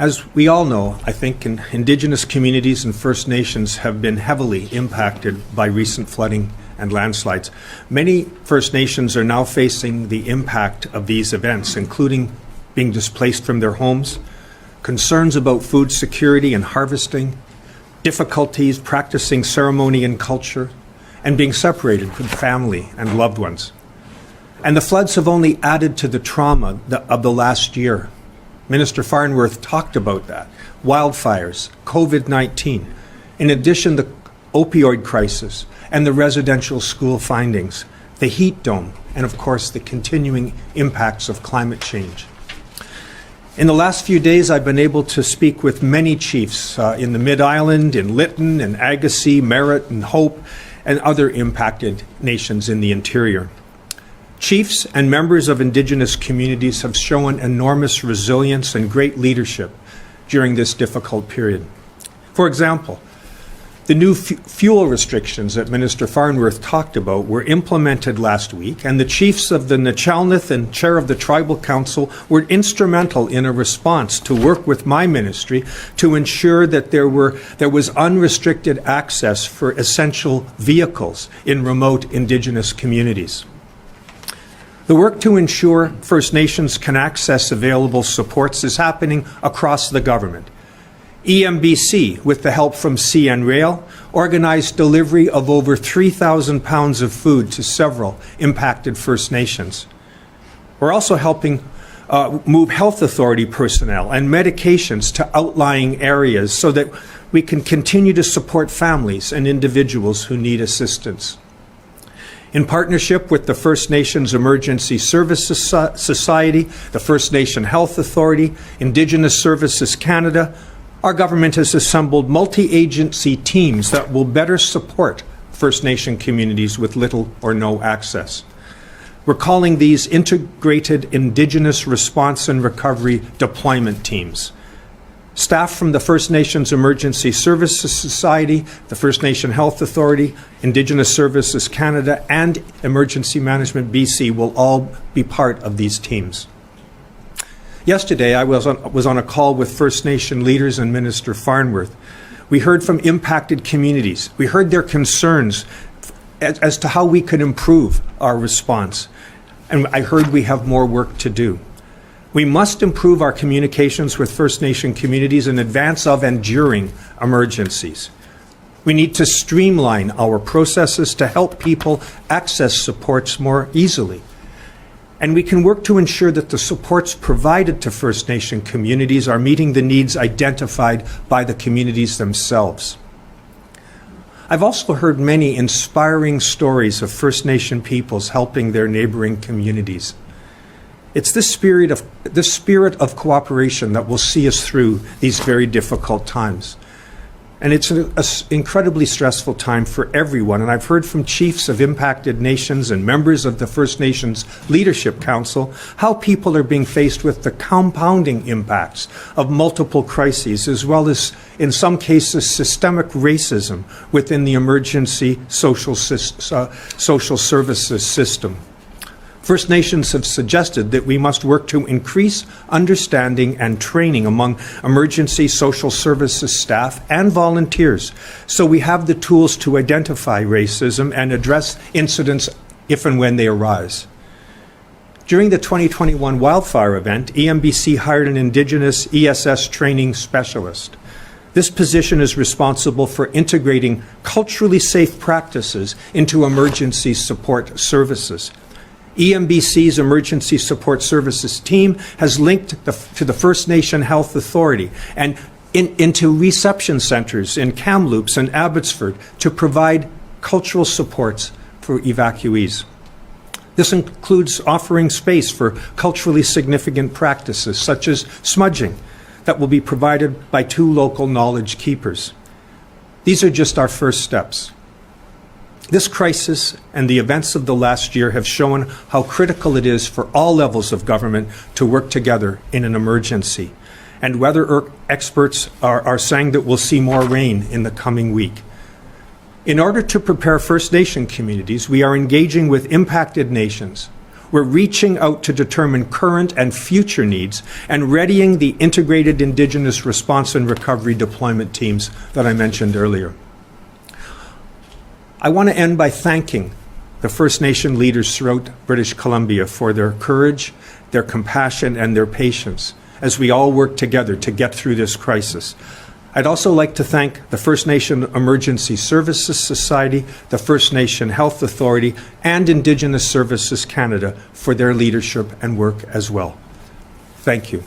As we all know, I think Indigenous communities and First Nations have been heavily impacted by recent flooding and landslides. Many First Nations are now facing the impact of these events, including being displaced from their homes, concerns about food security and harvesting, difficulties practicing ceremony and culture, and being separated from family and loved ones. And the floods have only added to the trauma of the last year. Minister Farnworth talked about that. Wildfires, COVID-19, in addition the opioid crisis and the residential school findings, the heat dome, and of course the continuing impacts of climate change. In the last few days, I've been able to speak with many chiefs in the Mid-Island, in Lytton, and Agassiz, Merritt, and Hope, and other impacted nations in the interior. Chiefs and members of Indigenous communities have shown enormous resilience and great leadership during this difficult period. For example, the new fuel restrictions that Minister Farnworth talked about were implemented last week, and the chiefs of the Nachalnith and chair of the Tribal Council were instrumental in a response to work with my ministry to ensure that there was unrestricted access for essential vehicles in remote Indigenous communities. The work to ensure First Nations can access available supports is happening across the government. EMBC, with the help from CN Rail, organized delivery of over 3,000 pounds of food to several impacted First Nations. We're also helping move health authority personnel and medications to outlying areas so that we can continue to support families and individuals who need assistance. In partnership with the First Nations Emergency Services Society, the First Nation Health Authority, Indigenous Services Canada, our government has assembled multi-agency teams that will better support First Nation communities with little or no access. We're calling these Integrated Indigenous Response and Recovery Deployment Teams. Staff from the First Nations Emergency Services Society, the First Nation Health Authority, Indigenous Services Canada, and Emergency Management BC will all be part of these teams. Yesterday, I was on a call with First Nation leaders and Minister Farnworth. We heard from impacted communities. We heard their concerns as to how we could improve our response. And I heard we have more work to do. We must improve our communications with First Nation communities in advance of and during emergencies. We need to streamline our processes to help people access supports more easily. And we can work to ensure that the supports provided to First Nation communities are meeting the needs identified by the communities themselves. I've also heard many inspiring stories of First Nation peoples helping their neighboring communities. It's this spirit of cooperation that will see us through these very difficult times. And it's an incredibly stressful time for everyone. And I've heard from chiefs of impacted nations and members of the First Nations Leadership Council how people are being faced with the compounding impacts of multiple crises, as well as, in some cases, systemic racism within the emergency social services system. First Nations have suggested that we must work to increase understanding and training among emergency social services staff and volunteers so we have the tools to identify racism and address incidents if and when they arise. During the 2021 wildfire event, EMBC hired an Indigenous ESS training specialist. This position is responsible for integrating culturally safe practices into emergency support services. EMBC's Emergency Support Services team has linked to the First Nation Health Authority and into reception centres in Kamloops and Abbotsford to provide cultural supports for evacuees. This includes offering space for culturally significant practices such as smudging that will be provided by 2 local knowledge keepers. These are just our first steps. This crisis and the events of the last year have shown how critical it is for all levels of government to work together in an emergency. And weather experts are saying that we'll see more rain in the coming week. In order to prepare First Nation communities, we are engaging with impacted nations, We're reaching out to determine current and future needs and readying the integrated Indigenous response and recovery deployment teams that I mentioned earlier. I want to end by thanking the First Nation leaders throughout British Columbia for their courage, their compassion, and their patience as we all work together to get through this crisis. I'd also like to thank the First Nation Emergency Services Society, the First Nation Health Authority, and Indigenous Services Canada for their leadership and work as well. Thank you.